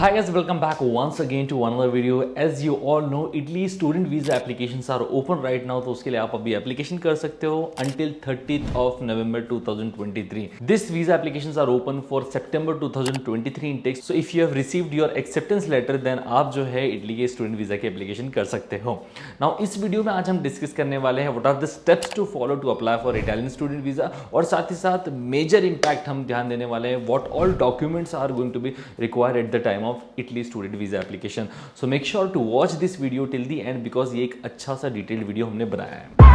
Hi guys, welcome back once again to another video. As you all know, Italy student visa applications are open right now. तो उसके लिए आप अभी application कर सकते हो until 30th of November 2023. This visa applications are open for September 2023 intake. So if you have received your acceptance letter, then आप जो है इटली के student visa की application कर सकते हो. Now इस वीडियो में आज हम डिस्कस करने वाले हैं what are the steps to follow to apply for Italian student visa और साथ ही साथ major impact हम ध्यान देने वाले हैं what all documents are going to be required at the time of Italy student visa application. So make sure to watch this video till the end because ये एक अच्छा सा detailed video हमने बनाया है.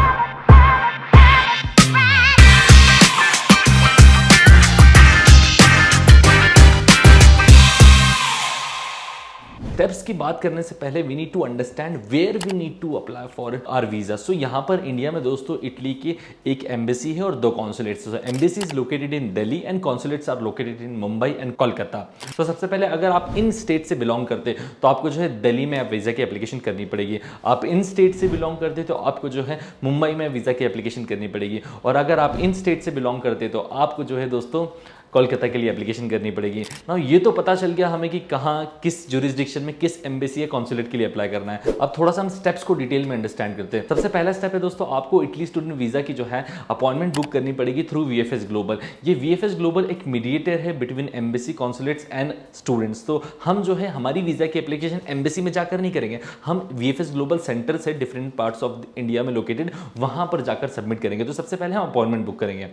स्टेप्स की बात करने से पहले we need to understand where we need to apply for our visa. So यहाँ पर इंडिया में दोस्तों इटली की एक एम्बेसी है और दो consulates. Embassy is located in Delhi and consulates are located in Mumbai and Kolkata. तो सबसे पहले अगर आप इन स्टेट से बिलोंग करते तो आपको जो है दिल्ली में वीजा की एप्लीकेशन करनी पड़ेगी. आप इन स्टेट से बिलोंग करते तो आपको जो है मुंबई में वीजा की एप्लीकेशन करनी पड़ेगी. और अगर आप इन स्टेट से बिलोंग करते तो आपको जो है दोस्तों कोलकाता के लिए एप्लीकेशन करनी पड़ेगी. ना ये तो पता चल गया हमें कि कहाँ किस जुरिस्डिक्शन में किस एम्बेसी या कॉन्सुलेट के लिए अप्लाई करना है. अब थोड़ा सा हम स्टेप्स को डिटेल में अंडरस्टैंड करते हैं. सबसे पहला स्टेप है दोस्तों आपको इटली स्टूडेंट वीजा की जो है अपॉइंटमेंट बुक करनी पड़ेगी थ्रू वीएफएस ग्लोबल. ये वीएफएस ग्लोबल एक मीडिएटर है between embassy consulates and students. तो हम जो है हमारी वीजा की एप्लीकेशन एम्बेसी में जाकर नहीं करेंगे, हम वीएफएस ग्लोबल सेंटर से डिफरेंट पार्ट्स ऑफ इंडिया में लोकेटेड वहां पर जाकर सबमिट करेंगे. तो सबसे पहले हम अपॉइंटमेंट बुक करेंगे.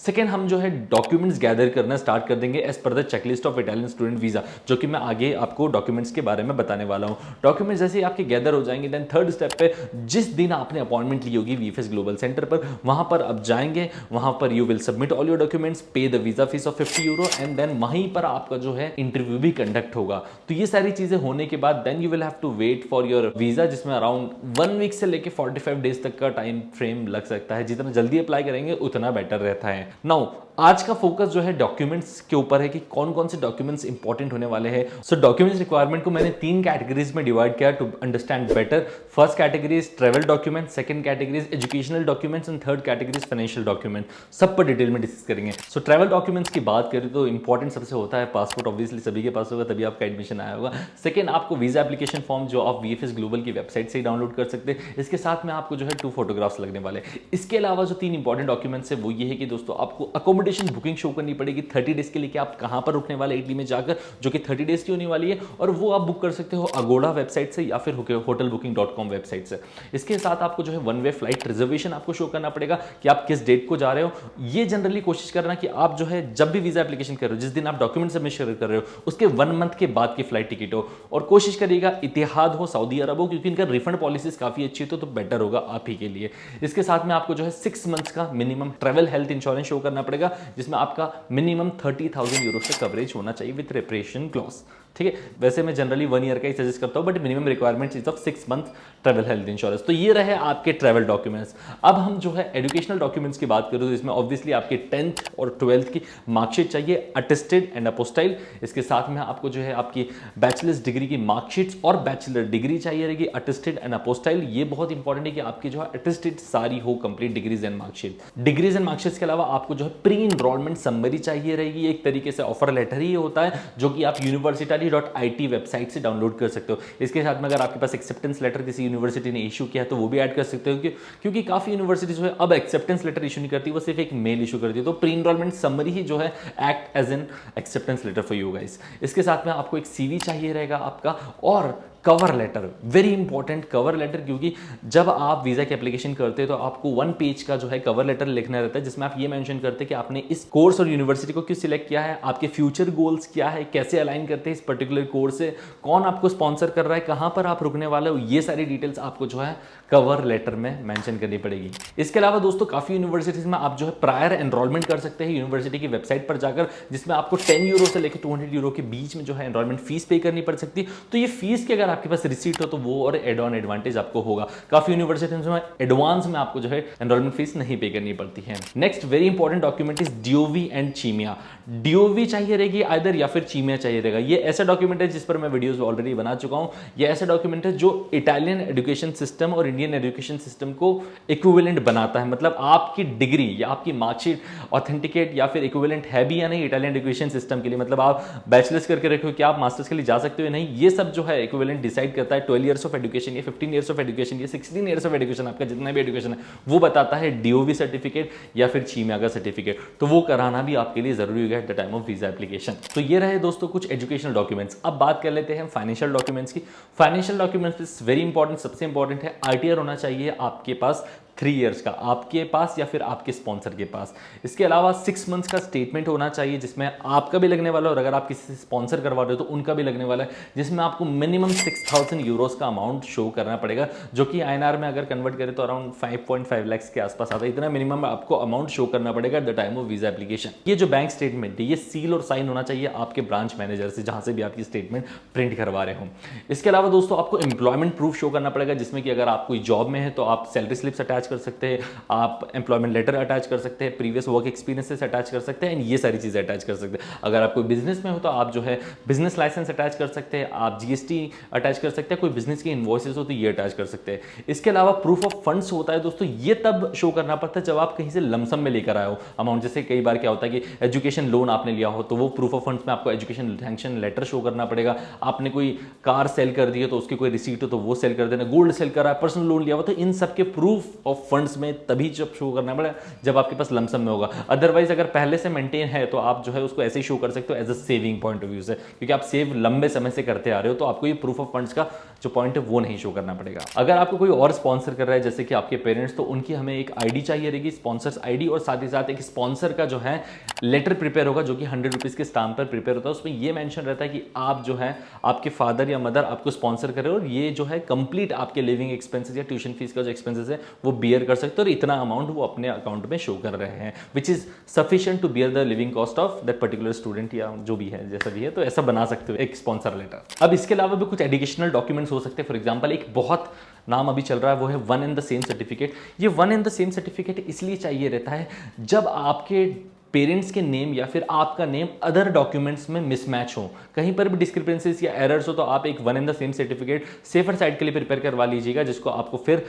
सेकेंड हम जो है डॉक्यूमेंट्स गैदर करना स्टार्ट कर देंगे as per the checklist of Italian student visa, जो कि मैं आगे आपको डॉक्यूमेंट्स के बारे में बताने वाला हूं. डॉक्यूमेंट्स जैसे ही आपके गैदर हो जाएंगे देन थर्ड स्टेप पे जिस दिन आपने अपॉइंटमेंट ली होगी वीएफएस ग्लोबल सेंटर पर वहां पर आप जाएंगे. वहां पर you will submit all your documents, pay the visa fees of 50 euro and then वहीं पर आपका जो है इंटरव्यू भी कंडक्ट होगा. तो ये सारी चीजें होने के बाद then you will have to wait for your visa, जिसमें अराउंड 1 वीक से लेकर 45 डेज तक का टाइम फ्रेम लग सकता है. जितना जल्दी अप्लाई करेंगे उतना बेटर रहता है. नाउ आज का फोकस जो है डॉक्यूमेंट्स के ऊपर है कि कौन कौन से डॉक्यूमेंट्स इंपॉर्टेंट होने वाले हैं. सो डॉक्यूमेंट्स रिक्वायरमेंट को मैंने 3 कैटेगरीज में डिवाइड किया to understand better. First category is travel document, second category is educational documents and third category is financial document. सब पर डिटेल में डिस्कस करेंगे. सो ट्रैवल डॉक्यूमेंट्स की बात करें तो इंपॉर्टेंट सबसे होता है पासपोर्ट. ऑब्वियसली सभी के पास होगा तभी आपका एडमिशन आया होगा. सेकंड आपको वीजा एप्लीकेशन फॉर्म जो आप वीएफएस ग्लोबल की वेबसाइट से ही डाउनलोड कर सकते हैं. इसके साथ में आपको जो है 2 फोटोग्राफ्स लगने वाले. इसके अलावा जो 3 इंपॉर्टेंट डॉक्यूमेंट्स है वो ये है कि दोस्तों आपको अकोमोडेशन बुकिंग शो करनी पड़ेगी 30 डेज के लिए कि आप कहां पर रुकने वाले इटली में जाकर, जो कि 30 डेज की होने वाली है. और वो आप बुक कर सकते हो अगोड़ा वेबसाइट से या फिर hotelbooking.com वेबसाइट से. इसके साथ आपको जो है 1 वे फ्लाइट रिजर्वेशन आपको शो करना पड़ेगा कि आप किस डेट को जा रहे हो. ये जनरली कोशिश करना कि आप जो है जब भी वीजा एप्लीकेशन कर रहे हो, जिस दिन आप डॉक्यूमेंट सबमिट कर रहे हो उसके 1 मंथ के बाद की फ्लाइट टिकट हो. और कोशिश करिएगा इतिहाद हो, सऊदी अरब हो, क्योंकि इनका रिफंड पॉलिसीज काफी अच्छी है तो बेटर होगा आप ही के लिए. इसके साथ में आपको जो है 6 मंथ्स का minimum travel health insurance show करना पड़ेगा, जिसमें आपका मिनिमम 30,000 यूरो से कवरेज होना चाहिए विद रिपरेशन क्लॉज. ठीक है, वैसे मैं जनरली 1 ईयर का ही सजेस्ट करता हूं but minimum requirement is of 6 month travel health insurance. तो ये रहे आपके ट्रैवल डॉक्यूमेंट्स. अब हम जो है एजुकेशनल डॉक्यूमेंट्स की बात करें तो इसमें ऑब्वियसली आपके 10th और 12th की मार्कशीट चाहिए, अटेस्टेड एंड अपोस्टाइल. इसके साथ में आपको जो है आपकी बैचलर्स डिग्री की मार्कशीट्स और बैचलर डिग्री चाहिए रहेगी, अटेस्टेड एंड अपोस्टाइल. ये बहुत इंपॉर्टेंट है कि आपकी जो है अटेस्टेड सारी हो complete degrees and marksheet. Degrees and marksheets के अलावा आपको जो है प्री इनरोलमेंट समरी चाहिए रहेगी. एक तरीके से ऑफर लेटर ही होता है जो कि आप university.it वेबसाइट से डाउनलोड कर सकते हो. इसके साथ में अगर आपके पास एक्सेप्टेंस लेटर किसी यूनिवर्सिटी ने इशू किया है तो वो भी ऐड कर सकते हो, क्योंकि काफी यूनिवर्सिटी जो है अब एक्सेप्टेंस लेटर इशू नहीं करती, वो सिर्फ एक मेल इशू करती है. तो प्री इनरोलमेंट समरी ही जो है act as an acceptance letter for you guys. इसके साथ में आपको एक सीवी चाहिए रहेगा आपका और cover letter. Very important cover letter, क्योंकि जब आप वीजा की एप्लीकेशन करते हैं तो आपको 1 पेज का जो है कवर लेटर लिखना रहता है, जिसमें आप ये मेंशन करते हैं कि आपने इस कोर्स और यूनिवर्सिटी को क्यों सिलेक्ट किया है, आपके फ्यूचर गोल्स क्या है, कैसे अलाइन करते हैं इस पर्टिकुलर कोर्स से, कौन आपको स्पॉन्सर कर रहा है, कहां पर आप रुकने वाले हो. ये सारी डिटेल्स आपको जो है कवर लेटर में मेंशन करनी पड़ेगी. इसके अलावा दोस्तों काफी यूनिवर्सिटीज में आप जो है प्रायर एनरोलमेंट कर सकते हैं यूनिवर्सिटी की वेबसाइट पर जाकर, जिसमें आपको 10 यूरो से लेकर 200 यूरो के बीच में जो है एनरोलमेंट फीस पे करनी पड़ सकती है. तो ये फीस की अगर आपके पास रिसीट हो तो वो और एड ऑन एडवांटेज आपको होगा। काफी यूनिवर्सिटीज में एडवांस में आपको जो है एनरोलमेंट फीस नहीं पे करनी पड़ती है। Next very important document is DOV and चीमिया। डीओवी चाहिए रहेगी आइदर या फिर चीमिया चाहिए रहेगा। ये ऐसा डॉक्यूमेंट है जिस पर मैं वीडियोस ऑलरेडी बना चुका हूं। ये ऐसा डॉक्यूमेंट है जो इटालियन एजुकेशन सिस्टम और इंडियन एजुकेशन सिस्टम को इक्विवेलेंट बनाता है। मतलब आपकी डिग्री या आपकी मार्कशीट ऑथेंटिकेट या फिर इक्विवेलेंट है भी या नहीं इटालियन एजुकेशन सिस्टम के लिए। मतलब आप बैचलर्स करके रखे हो कि आप मास्टर्स के लिए जा सकते हो नहीं, ये सब जो है इक्विवेलेंट डिसाइड करता है। 12 ईयर्स ऑफ एजुकेशन या 15 ईयर्स ऑफ एजुकेशन या 16 ईयर्स ऑफ एजुकेशन, आपका जितना भी एजुकेशन है वो बताता है डीओवी सर्टिफिकेट या फिर चीमिया का सर्टिफिकेट। तो वो कराना भी आपके लिए जरूरी होगा at the time of visa application. तो ये रहे दोस्तों कुछ एजुकेशनल डॉक्यूमेंट्स। अब बात कर लेते हैं फाइनेंशियल डॉक्यूमेंट्स की। Financial documents is very important, सबसे इंपॉर्टेंट है आरटीआर होना चाहिए आपके पास 3 इयर्स का, आपके पास या फिर आपके स्पॉन्सर के पास। इसके अलावा 6 मंथ्स का स्टेटमेंट होना चाहिए जिसमें आपका भी लगने वाला है और अगर आप किसी से स्पॉन्सर करवा रहे हो तो उनका भी लगने वाला है, जिसमें आपको मिनिमम 6000 यूरोस का अमाउंट शो करना पड़ेगा, जो कि आईएनआर में अगर कन्वर्ट करें तो अराउंड 5.5 लाख के आसपास आता है। इतना मिनिमम आपको अमाउंट शो करना पड़ेगा at the time of visa application. ये जो बैंक स्टेटमेंट है ये सील और साइन होना चाहिए आपके ब्रांच मैनेजर से, जहां से भी आपकी स्टेटमेंट प्रिंट करवा रहे हो। इसके अलावा दोस्तों आपको एम्प्लॉयमेंट प्रूफ शो करना पड़ेगा, जिसमें कि अगर आप कोई जॉब में है तो आप सैलरी स्लिप्स अटैच कर सकते हैं, आप एम्प्लॉयमेंट लेटर अटैच कर सकते हैं, प्रीवियस वर्क एक्सपीरियंसेस अटैच कर सकते हैं, एंड ये सारी चीजें अटैच कर सकते हैं। अगर आप कोई बिजनेस में हो तो आप जो है बिजनेस लाइसेंस अटैच कर सकते हैं, आप जीएसटी अटैच कर सकते हैं, कोई बिजनेस की इनवॉइसेस हो तो ये अटैच कर सकते हैं। इसके अलावा प्रूफ ऑफ फंड्स होता है दोस्तों, ये तब शो करना पड़ता है जब आप कहीं से लमसम में लेकर आए हो अमाउंट। जैसे कई बार क्या होता है कि एजुकेशन लोन आपने लिया हो तो वो प्रूफ ऑफ फंड्स में आपको एजुकेशन सैंक्शन लेटर शो करना पड़ेगा। आपने कोई कार सेल कर दी है तो उसकी कोई रिसीट हो तो वो सेल कर देना, गोल्ड सेल करा, पर्सनल लोन लिया हो तो इन सब के प्रूफ ऑफ फंड्स में तभी जब शो करना पड़ेगा जब आपके पास लमसम में होगा। अदरवाइज अगर पहले से मेंटेन है तो आप जो है उसको ऐसे ही शो कर सकते हो as a saving point of view से, क्योंकि आप सेव लंबे समय से करते आ रहे हो तो आपको ये प्रूफ ऑफ फंड्स का जो पॉइंट है वो नहीं शो करना पड़ेगा। अगर आपको कोई और स्पॉन्सर कर रहा है जैसे कि आपके पेरेंट्स, तो उनकी हमें एक आईडी चाहिए रहेगी, स्पॉन्सर्स आईडी, और साथ ही साथ एक स्पॉन्सर का जो है लेटर प्रिपेयर होगा जो कि 100 रुपीज के स्टाम्प पर प्रिपेयर होता है। उसमें ये मेंशन रहता है कि आप जो है आपके फादर या मदर आपको स्पॉन्सर कर रहे हो और ये जो है कंप्लीट आपके लिविंग एक्सपेंसेस या ट्यूशन फीस का जो एक्सपेंसेस है वो बियर कर सकते हो और इतना अमाउंट वो अपने अकाउंट में शो कर रहे हैं, which is sufficient to bear the living cost of that particular student या जो भी है जैसा भी है। तो ऐसा बना सकते हो एक स्पॉन्सर लेटर। अब इसके अलावा भी कुछ एडिशनल डॉक्यूमेंट्स हो सकते हैं। फॉर एग्जांपल एक बहुत नाम अभी चल रहा है वो है one and the same certificate. ये one and the same certificate इसलिए चाहिए रहता है जब आपके पेरेंट्स के नेम या फिर आपका नेम अदर डॉक्यूमेंट्स में मिसमैच हो, कहीं पर भी डिस्क्रिपेंसीज या एरर्स हो, तो आप एक one and the same certificate safer side के लिए प्रिपेयर करवा लीजिएगा, जिसको आपको फिर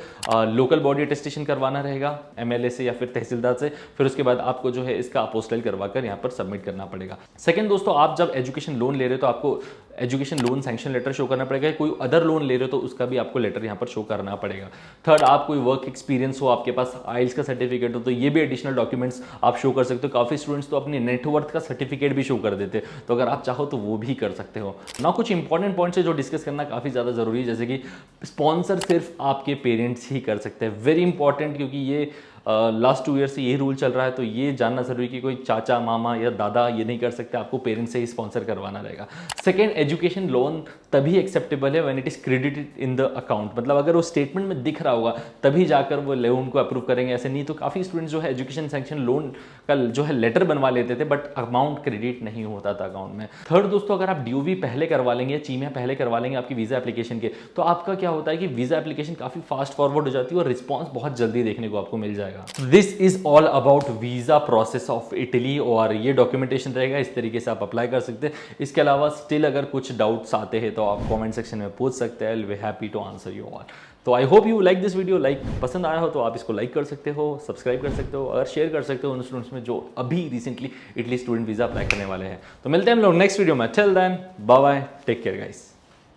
लोकल बॉडी अटेस्टेशन करवाना रहेगा एमएलए से या फिर तहसीलदार से। फिर उसके बाद आपको जो है इसका अपोस्टाइल करवाकर यहाँ पर सबमिट करना पड़ेगा। सेकंड दोस्तों, आप जब एजुकेशन लोन ले रहे हो तो आपको education loan sanction letter show करना पड़ेगा। कोई अदर लोन ले रहे हो तो उसका भी आपको लेटर यहाँ पर शो करना पड़ेगा। थर्ड, आप कोई वर्क एक्सपीरियंस हो, आपके पास आइल्स का सर्टिफिकेट हो, तो ये भी एडिशनल डॉक्यूमेंट्स आप शो कर सकते हो। काफी स्टूडेंट्स तो अपनी नेटवर्थ का सर्टिफिकेट भी शो कर देते हैं, तो अगर आप चाहो तो वो भी कर सकते हो ना। कुछ इंपॉर्टेंट पॉइंट्स है जो डिस्कस करना काफी ज्यादा जरूरी है, जैसे कि स्पॉन्सर सिर्फ आपके पेरेंट्स ही कर सकते हैं। वेरी इंपॉर्टेंट, क्योंकि ये लास्ट 2 ईयर से यही रूल चल रहा है, तो ये जानना जरूरी कि कोई चाचा मामा या दादा ये नहीं कर सकते, आपको पेरेंट्स से ही स्पॉन्सर करवाना रहेगा। सेकेंड, एजुकेशन लोन तभी एक्सेप्टेबल है when it is credited in the account, मतलब अगर वो स्टेटमेंट में दिख रहा होगा तभी जाकर वो लोन को अप्रूव करेंगे, ऐसे नहीं तो काफी स्टूडेंट्स जो है एजुकेशन सैंक्शन लोन का जो है लेटर बनवा लेते थे बट अमाउंट क्रेडिट नहीं होता था अकाउंट में। थर्ड दोस्तों, अगर आप डीओवी पहले करवा लेंगे, चीमिया पहले करवा लेंगे आपकी वीजा एप्लीकेशन के, तो आपका क्या होता है कि वीजा एप्लीकेशन काफी फास्ट फॉरवर्ड हो जाती है और रिस्पॉन्स बहुत जल्दी देखने को आपको मिल जाएगा। This is all about visa process of Italy, और ये डॉक्यूमेंटेशन रहेगा, इस तरीके से आप अप्लाई कर सकते हैं। इसके अलावा स्टिल अगर कुछ डाउट्स आते हैं तो आप कमेंट सेक्शन में पूछ सकते हैं, I will be happy to answer you all. तो I hope you like this video. Like पसंद आया हो तो आप इसको लाइक कर सकते हो, सब्सक्राइब कर सकते हो, अगर शेयर कर सकते हो उन स्टूडेंट्स में जो अभी recently Italy student visa apply करने वाले हैं। तो मिलते हैं हम लोग नेक्स्ट वीडियो में। Till then bye bye, take care guys.